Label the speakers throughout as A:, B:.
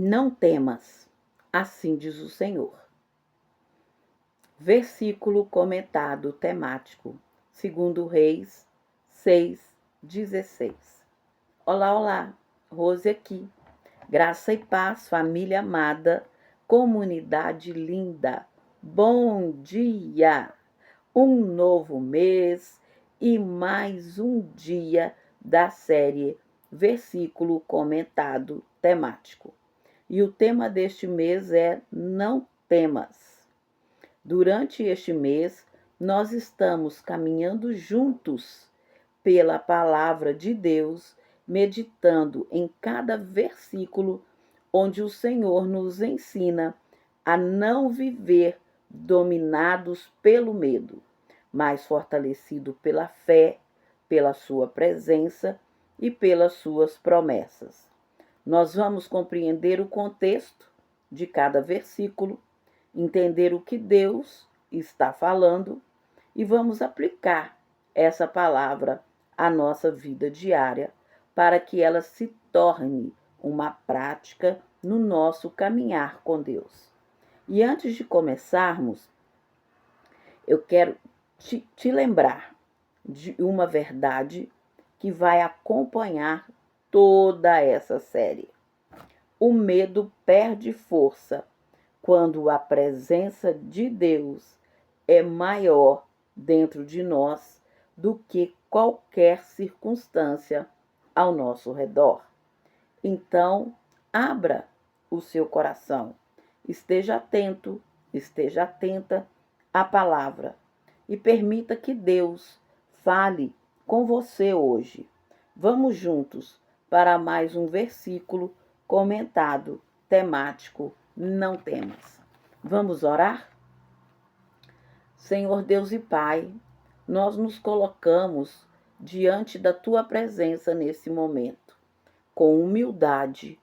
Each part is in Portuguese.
A: Não temas, assim diz o Senhor. Versículo comentado temático, 2 Reis 6:16. Olá, olá, Rose aqui. Graça e paz, família amada, comunidade linda. Bom dia! Um novo mês e mais um dia da série Versículo comentado temático. E o tema deste mês é Não temas. Durante este mês, nós estamos caminhando juntos pela palavra de Deus, meditando em cada versículo onde o Senhor nos ensina a não viver dominados pelo medo, mas fortalecido pela fé, pela sua presença e pelas suas promessas. Nós vamos compreender o contexto de cada versículo, entender o que Deus está falando e vamos aplicar essa palavra à nossa vida diária para que ela se torne uma prática no nosso caminhar com Deus. E antes de começarmos, eu quero te lembrar de uma verdade que vai acompanhar toda essa série. O medo perde força quando a presença de Deus é maior dentro de nós do que qualquer circunstância ao nosso redor. Então, abra o seu coração, esteja atento, esteja atenta à palavra e permita que Deus fale com você hoje. Vamos juntos para mais um versículo comentado, temático, não temas. Vamos orar? Senhor Deus e Pai, nós nos colocamos diante da Tua presença nesse momento, com humildade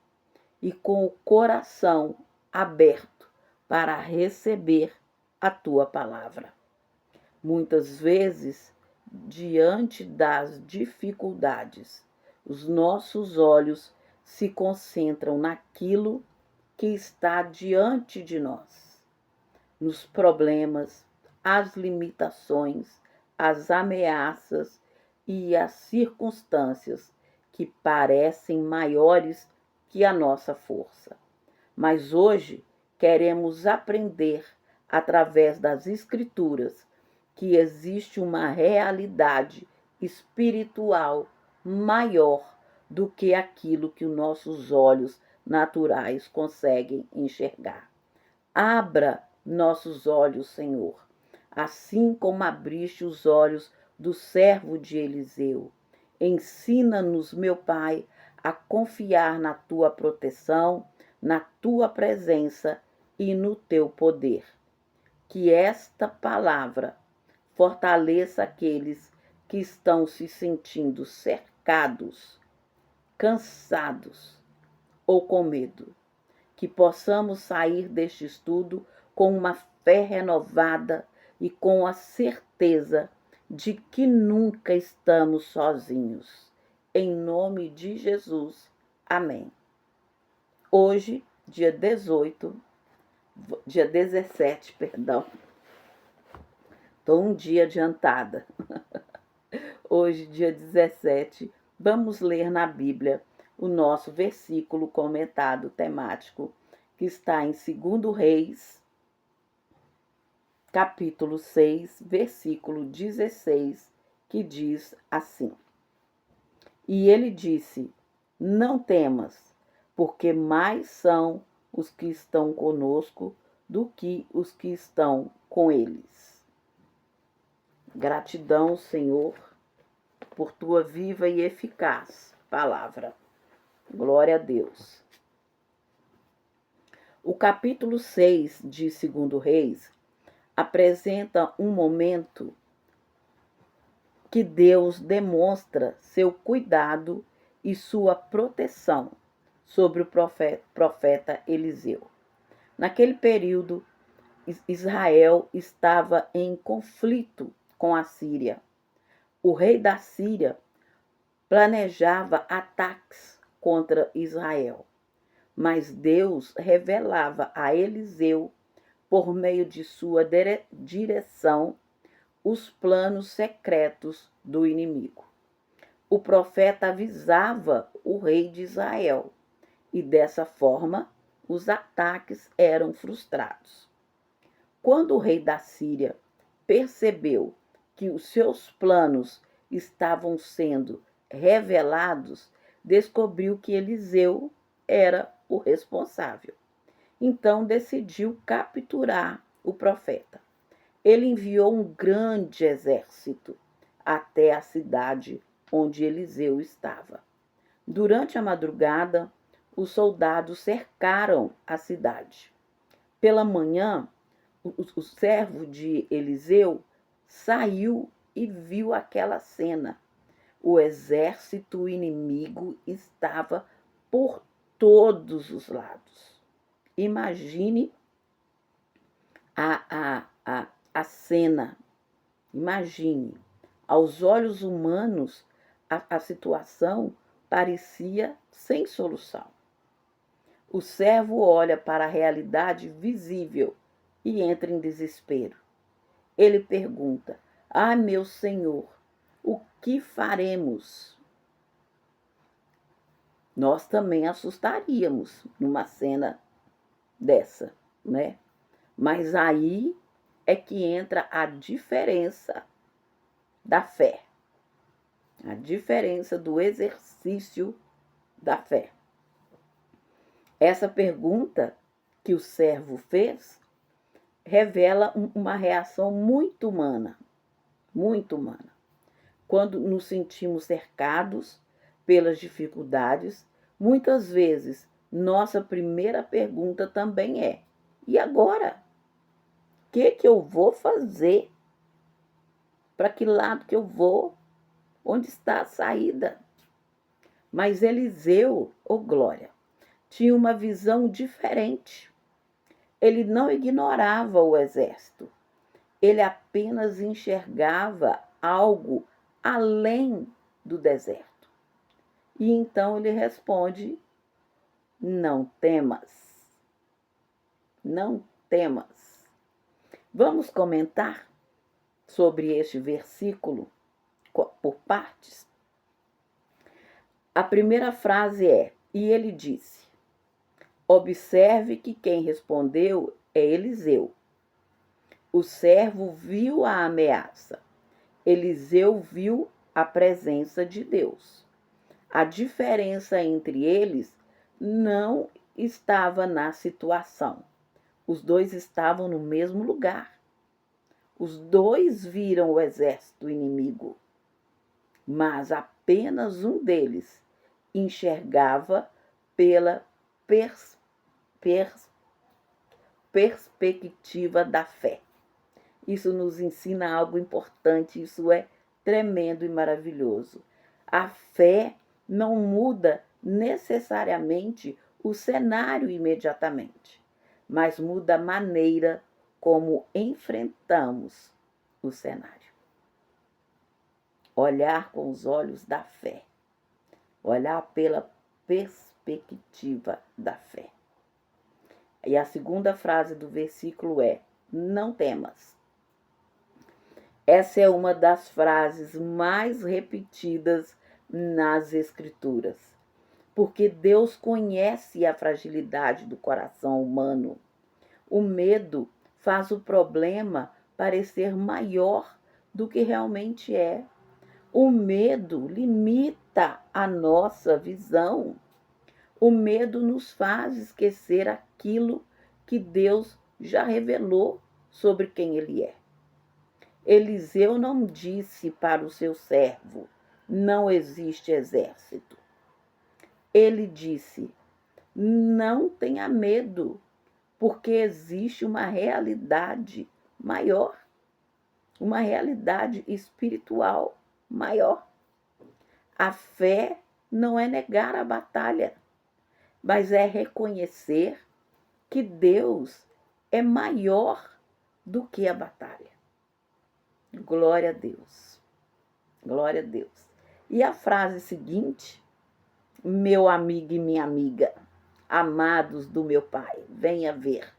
A: e com o coração aberto para receber a Tua palavra. Muitas vezes, diante das dificuldades, os nossos olhos se concentram naquilo que está diante de nós, nos problemas, as limitações, as ameaças e as circunstâncias que parecem maiores que a nossa força. Mas hoje queremos aprender, através das Escrituras, que existe uma realidade espiritual maior do que aquilo que os nossos olhos naturais conseguem enxergar. Abra nossos olhos, Senhor, assim como abriste os olhos do servo de Eliseu. Ensina-nos, meu Pai, a confiar na Tua proteção, na Tua presença e no Teu poder. Que esta palavra fortaleça aqueles que estão se sentindo cercados, cansados ou com medo. Que possamos sair deste estudo com uma fé renovada e com a certeza de que nunca estamos sozinhos. Em nome de Jesus. Amém. Hoje, dia 17, perdão. Estou um dia adiantada. Hoje, dia 17, vamos ler na Bíblia o nosso versículo comentado temático, que está em 2 Reis, capítulo 6, versículo 16, que diz assim: E ele disse: Não temas, porque mais são os que estão conosco do que os que estão com eles. Gratidão, Senhor, por tua viva e eficaz palavra. Glória a Deus. O capítulo 6 de 2 Reis apresenta um momento que Deus demonstra seu cuidado e sua proteção sobre o profeta Eliseu. Naquele período, Israel estava em conflito com a Síria. O rei da Síria planejava ataques contra Israel. mas Deus revelava a Eliseu, por meio de sua direção, os planos secretos do inimigo. O profeta avisava o rei de Israel, e dessa forma os ataques eram frustrados. Quando o rei da Síria percebeu que os seus planos estavam sendo revelados, descobriu que Eliseu era o responsável. Então decidiu capturar o profeta. Ele enviou um grande exército até a cidade onde Eliseu estava. Durante a madrugada, os soldados cercaram a cidade. Pela manhã, o servo de Eliseu saiu e viu aquela cena. O exército inimigo estava por todos os lados. Imagine a cena. Imagine. Aos olhos humanos, a situação parecia sem solução. O servo olha para a realidade visível e entra em desespero. Ele pergunta: "Ah, meu Senhor, o que faremos?" Nós também assustaríamos numa cena dessa, né? Mas aí é que entra a diferença da fé, a diferença do exercício da fé. Essa pergunta que o servo fez revela uma reação muito humana, muito humana. Quando nos sentimos cercados pelas dificuldades, muitas vezes nossa primeira pergunta também é: e agora? O que eu vou fazer? Para que lado que eu vou? Onde está a saída? Mas Eliseu, oh glória, tinha uma visão diferente. Ele não ignorava o exército. Ele apenas enxergava algo além do deserto. E então ele responde: não temas. Não temas. Vamos comentar sobre este versículo por partes? A primeira frase é: e ele disse. Observe que quem respondeu é Eliseu. O servo viu a ameaça. Eliseu viu a presença de Deus. A diferença entre eles não estava na situação. Os dois estavam no mesmo lugar. Os dois viram o exército inimigo, mas apenas um deles enxergava pela perspectiva da fé. Isso nos ensina algo importante, isso é tremendo e maravilhoso. A fé não muda necessariamente o cenário imediatamente, mas muda a maneira como enfrentamos o cenário. Olhar com os olhos da fé, olhar pela perspectiva da fé. E a segunda frase do versículo é: não temas. Essa é uma das frases mais repetidas nas Escrituras, porque Deus conhece a fragilidade do coração humano. O medo faz o problema parecer maior do que realmente é. O medo limita a nossa visão. O medo nos faz esquecer aquilo que Deus já revelou sobre quem Ele é. Eliseu não disse para o seu servo: não existe exército. Ele disse: não tenha medo, porque existe uma realidade maior, uma realidade espiritual maior. A fé não é negar a batalha, mas é reconhecer que Deus é maior do que a batalha. Glória a Deus. Glória a Deus. E a frase seguinte: meu amigo e minha amiga, amados do meu Pai, venha ver.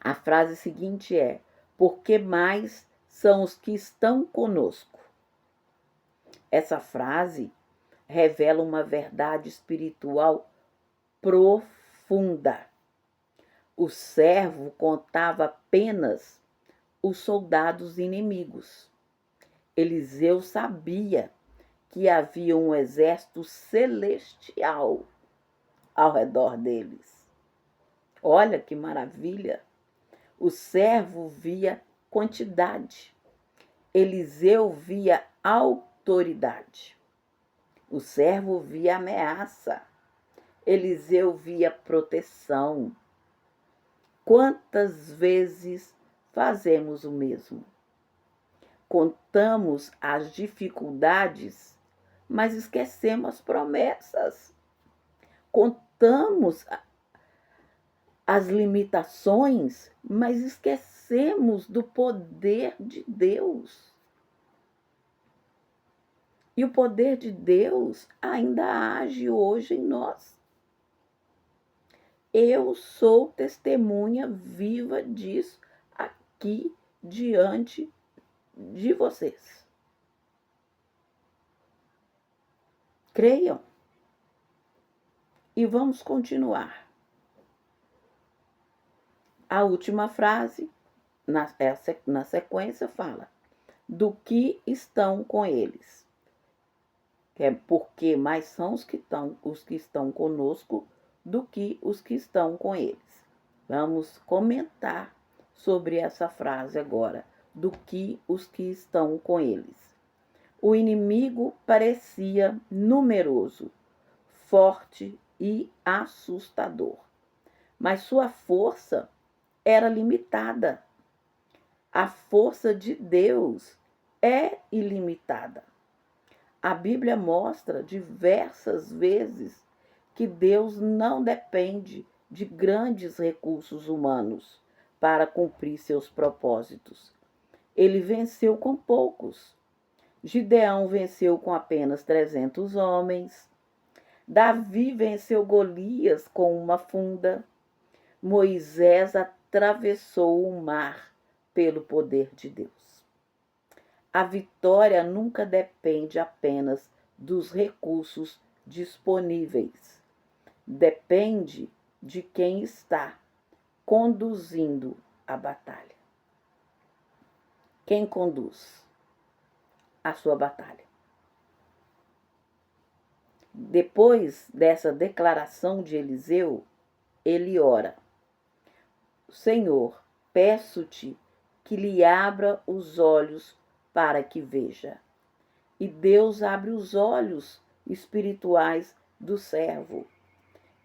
A: A frase seguinte é: porque mais são os que estão conosco. Essa frase revela uma verdade espiritual profunda. O servo contava apenas os soldados inimigos. Eliseu sabia que havia um exército celestial ao redor deles. Olha que maravilha! O servo via quantidade, Eliseu via autoridade. O servo via ameaça, Eliseu via proteção. Quantas vezes fazemos o mesmo? Contamos as dificuldades, mas esquecemos as promessas. Contamos as limitações, mas esquecemos do poder de Deus. E o poder de Deus ainda age hoje em nós. Eu sou testemunha viva disso aqui diante de vocês. Creiam. E vamos continuar. A última frase, na sequência, fala do que estão com eles. É porque mais são os que estão conosco do que os que estão com eles. Vamos comentar sobre essa frase agora, do que os que estão com eles. O inimigo parecia numeroso, forte e assustador, mas sua força era limitada. A força de Deus é ilimitada. A Bíblia mostra diversas vezes que Deus não depende de grandes recursos humanos para cumprir seus propósitos. Ele venceu com poucos. Gideão venceu com apenas 300 homens. Davi venceu Golias com uma funda. Moisés atravessou o mar pelo poder de Deus. A vitória nunca depende apenas dos recursos disponíveis. Depende de quem está conduzindo a batalha. Quem conduz a sua batalha? Depois dessa declaração de Eliseu, ele ora: Senhor, peço-te que lhe abra os olhos para que veja. E Deus abre os olhos espirituais do servo.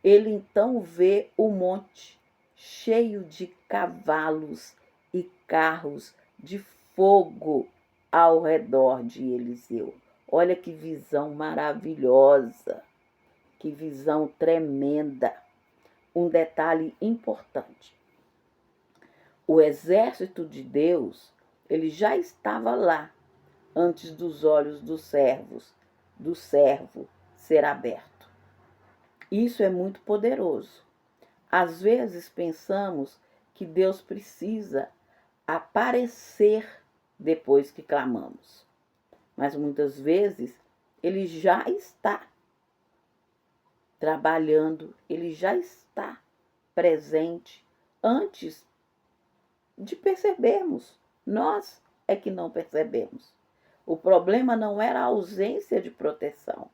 A: Ele então vê o monte cheio de cavalos e carros de fogo ao redor de Eliseu. Olha que visão maravilhosa, que visão tremenda. Um detalhe importante: o exército de Deus, ele já estava lá antes dos olhos do servo ser aberto. Isso é muito poderoso. Às vezes pensamos que Deus precisa aparecer depois que clamamos, mas muitas vezes ele já está trabalhando, ele já está presente antes de percebermos. Nós é que não percebemos. O problema não era a ausência de proteção,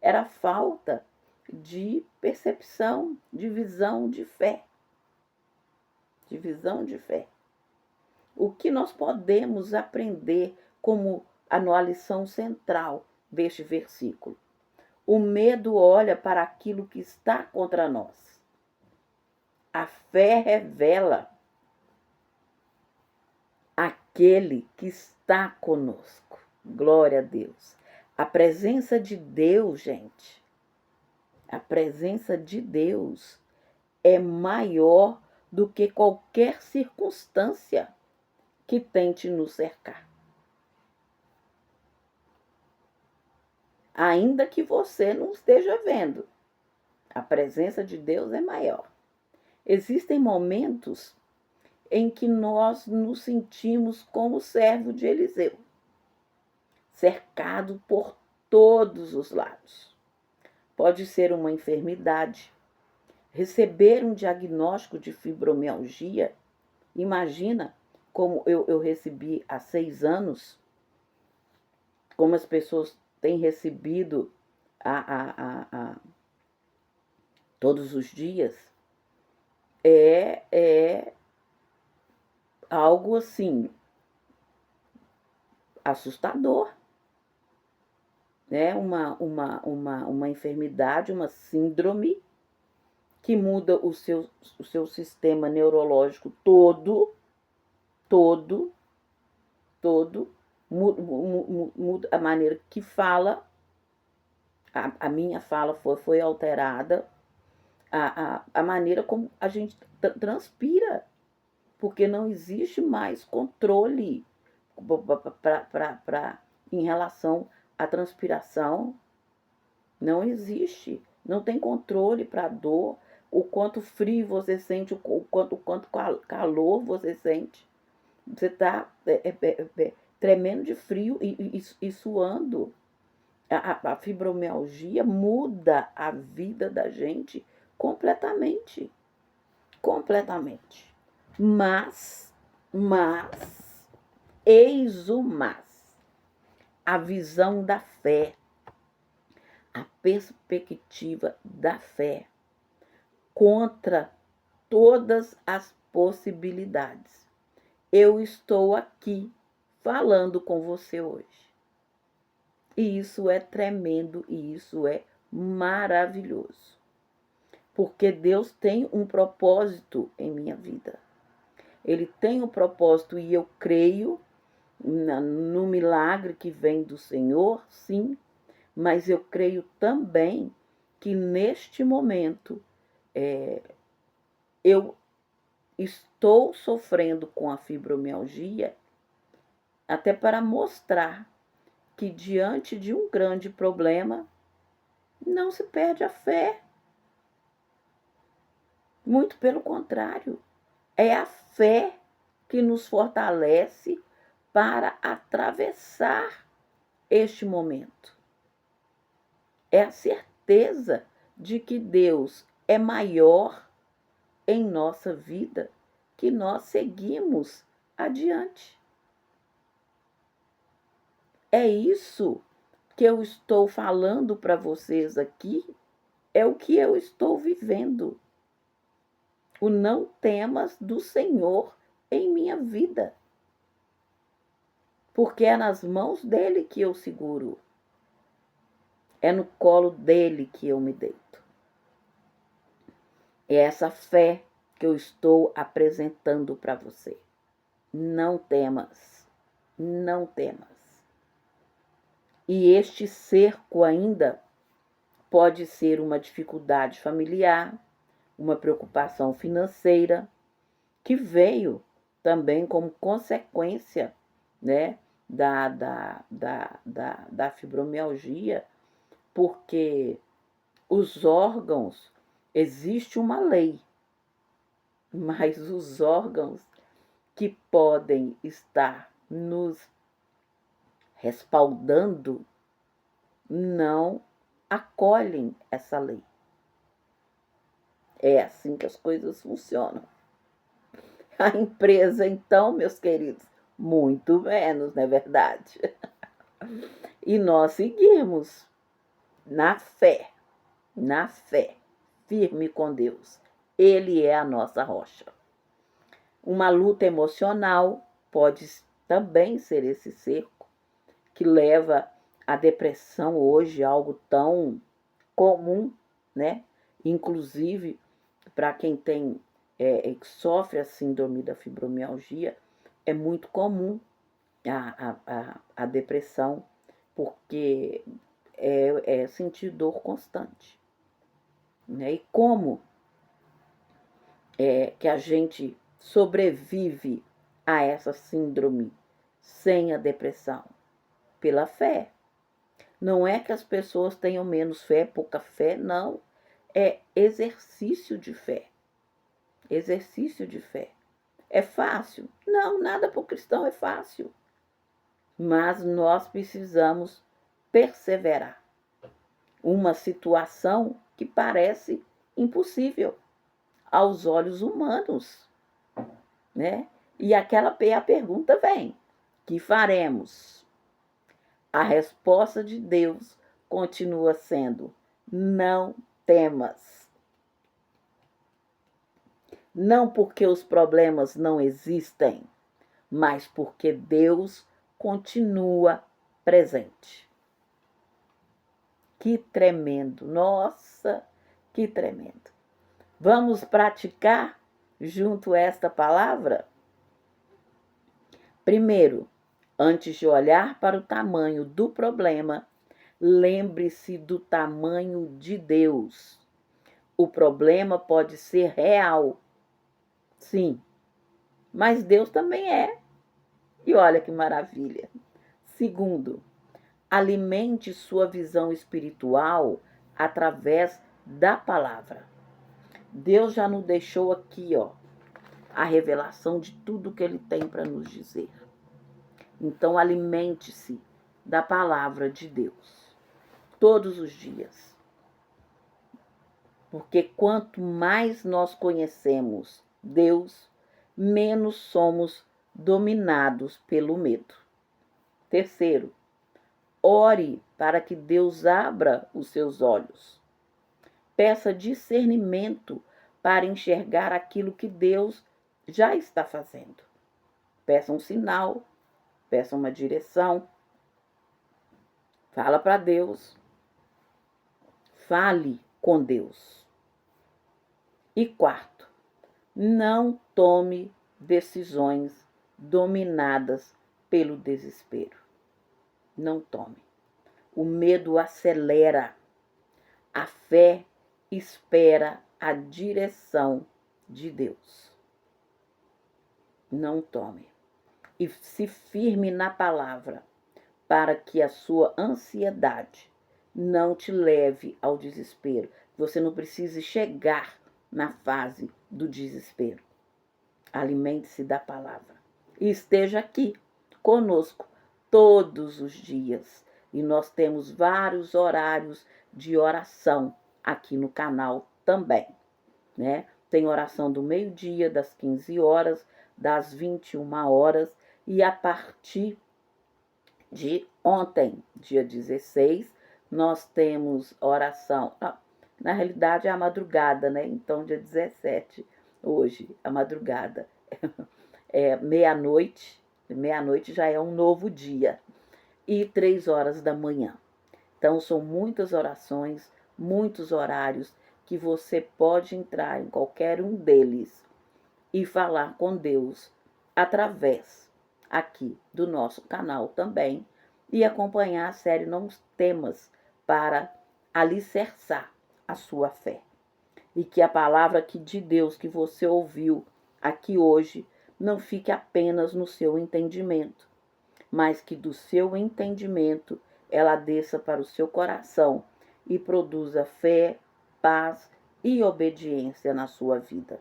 A: era a falta de percepção, de visão de fé. De visão de fé. O que nós podemos aprender como a lição central deste versículo? O medo olha para aquilo que está contra nós. A fé revela aquele que está conosco. Glória a Deus. A presença de Deus, gente, a presença de Deus é maior do que qualquer circunstância que tente nos cercar. Ainda que você não esteja vendo, A presença de Deus é maior. Existem momentos em que nós nos sentimos como servo de Eliseu, cercado por todos os lados. Pode ser uma enfermidade, receber um diagnóstico de fibromialgia. Imagina como eu recebi há 6 anos, como as pessoas têm recebido todos os dias. É algo assim assustador, né? Uma enfermidade, uma síndrome que muda o seu sistema neurológico todo, muda a maneira que fala. A minha fala foi alterada, a maneira como a gente transpira, porque não existe mais controle em relação à transpiração. Não existe. Não tem controle para a dor, o quanto frio você sente, o quanto calor você sente. Você está tremendo de frio e suando. A fibromialgia muda a vida da gente completamente. Completamente. Mas, eis o mas, a visão da fé, a perspectiva da fé contra todas as possibilidades. Eu estou aqui falando com você hoje. E isso é tremendo e isso é maravilhoso. Porque Deus tem um propósito em minha vida. Ele tem um propósito e eu creio no milagre que vem do Senhor, sim, mas eu creio também que neste momento eu estou sofrendo com a fibromialgia até para mostrar que diante de um grande problema não se perde a fé. Muito pelo contrário, é a fé que nos fortalece para atravessar este momento. É a certeza de que Deus é maior em nossa vida, que nós seguimos adiante. É isso que eu estou falando para vocês aqui, é o que eu estou vivendo. O não temas do Senhor em minha vida. Porque é nas mãos dele que eu seguro. É no colo dele que eu me deito. É essa fé que eu estou apresentando para você. Não temas. Não temas. E este cerco ainda pode ser uma dificuldade familiar, uma preocupação financeira, que veio também como consequência, né, da fibromialgia, porque os órgãos, existe uma lei, mas os órgãos que podem estar nos respaldando não acolhem essa lei. É assim que as coisas funcionam. A empresa, então, meus queridos, muito menos, não é verdade? E nós seguimos na fé, firme com Deus. Ele é a nossa rocha. Uma luta emocional pode também ser esse cerco que leva à depressão hoje, algo tão comum, né? Inclusive, para quem tem sofre a síndrome da fibromialgia, é muito comum a depressão, porque é sentir dor constante. Né? E como que a gente sobrevive a essa síndrome sem a depressão? Pela fé. Não é que as pessoas tenham menos fé, pouca fé, não. é exercício de fé. Exercício de fé. É fácil? Não, nada para o cristão é fácil. Mas nós precisamos perseverar. Uma situação que parece impossível aos olhos humanos, né? E a pergunta vem: que faremos? A resposta de Deus continua sendo: não temas. Não porque os problemas não existem, mas porque Deus continua presente. Que tremendo! Nossa, que tremendo! Vamos praticar junto esta palavra? Primeiro, antes de olhar para o tamanho do problema, lembre-se do tamanho de Deus. O problema pode ser real, sim, mas Deus também é. E olha que maravilha. Segundo, alimente sua visão espiritual através da palavra. Deus já nos deixou aqui, a revelação de tudo que Ele tem para nos dizer. Então, alimente-se da palavra de Deus todos os dias. Porque quanto mais nós conhecemos Deus, menos somos dominados pelo medo. Terceiro, ore para que Deus abra os seus olhos. Peça discernimento para enxergar aquilo que Deus já está fazendo. Peça um sinal, peça uma direção. Fala para Deus. Fale com Deus. E quarto, não tome decisões dominadas pelo desespero. Não tome. O medo acelera. A fé espera a direção de Deus. Não tome. E se firme na palavra, para que a sua ansiedade não te leve ao desespero. Você não precise chegar na fase do desespero. Alimente-se da palavra. E esteja aqui conosco todos os dias. E nós temos vários horários de oração aqui no canal também, né? Tem oração do meio-dia, das 15 horas, das 21 horas, e a partir de ontem, dia 16, nós temos oração. Na realidade é a madrugada, né? Então, dia 17, hoje, a madrugada. É meia-noite. Meia-noite já é um novo dia. E 3 horas da manhã. Então, são muitas orações, muitos horários que você pode entrar em qualquer um deles e falar com Deus através aqui do nosso canal também e acompanhar a série Não Temas para alicerçar a sua fé. E que a palavra de Deus que você ouviu aqui hoje não fique apenas no seu entendimento, mas que do seu entendimento ela desça para o seu coração e produza fé, paz e obediência na sua vida.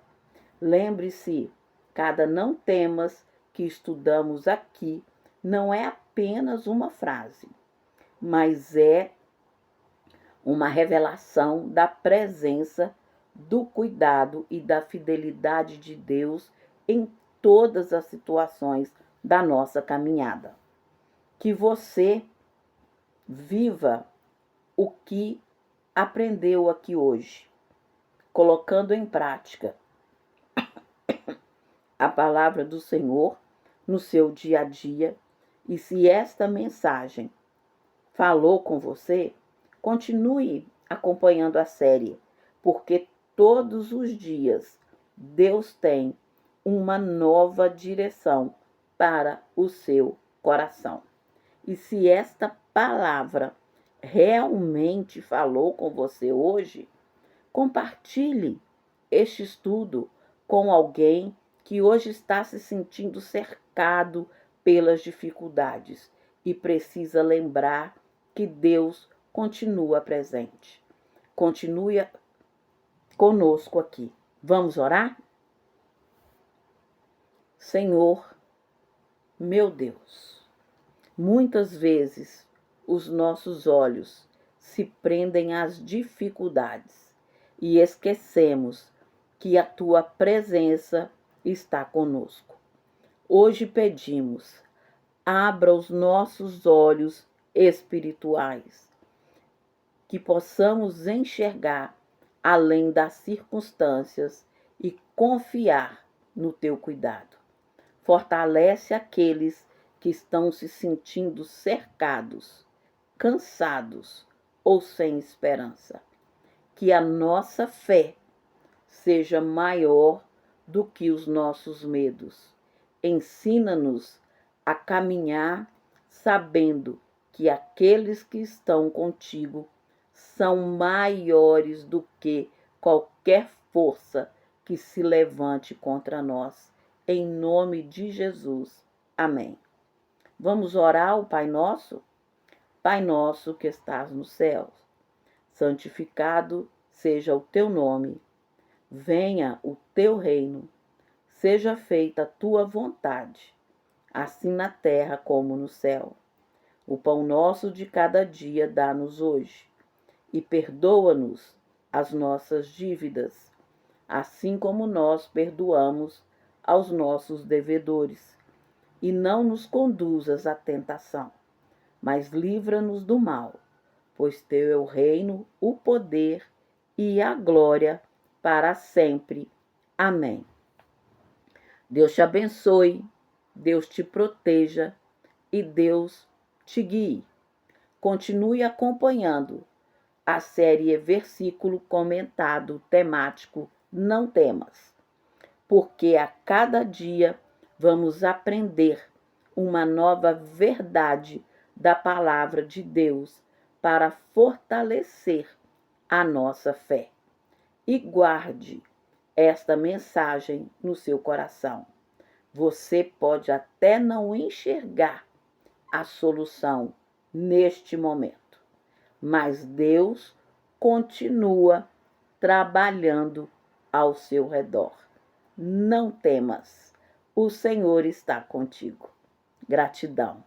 A: Lembre-se, cada não temas que estudamos aqui não é apenas uma frase, mas é uma revelação da presença, do cuidado e da fidelidade de Deus em todas as situações da nossa caminhada. Que você viva o que aprendeu aqui hoje, colocando em prática a palavra do Senhor no seu dia a dia. E se esta mensagem falou com você, continue acompanhando a série, porque todos os dias Deus tem uma nova direção para o seu coração. E se esta palavra realmente falou com você hoje, compartilhe este estudo com alguém que hoje está se sentindo cercado pelas dificuldades e precisa lembrar que Deus continua presente. Continue conosco aqui. Vamos orar? Senhor, meu Deus, muitas vezes os nossos olhos se prendem às dificuldades e esquecemos que a tua presença está conosco. Hoje pedimos, abra os nossos olhos espirituais, que possamos enxergar além das circunstâncias e confiar no teu cuidado. Fortalece aqueles que estão se sentindo cercados, cansados ou sem esperança. Que a nossa fé seja maior do que os nossos medos. Ensina-nos a caminhar sabendo que aqueles que estão contigo são maiores do que qualquer força que se levante contra nós. Em nome de Jesus. Amém. Vamos orar o Pai Nosso? Pai nosso que estás nos céus, santificado seja o teu nome. Venha o teu reino. Seja feita a tua vontade, assim na terra como no céu. O pão nosso de cada dia dá-nos hoje. E perdoa-nos as nossas dívidas, assim como nós perdoamos aos nossos devedores. E não nos conduzas à tentação, mas livra-nos do mal, pois teu é o reino, o poder e a glória para sempre. Amém. Deus te abençoe, Deus te proteja e Deus te guie. Continue acompanhando a série Versículo Comentado Temático Não Temas, porque a cada dia vamos aprender uma nova verdade da palavra de Deus para fortalecer a nossa fé. E guarde esta mensagem no seu coração. Você pode até não enxergar a solução neste momento, mas Deus continua trabalhando ao seu redor. Não temas, o Senhor está contigo. Gratidão.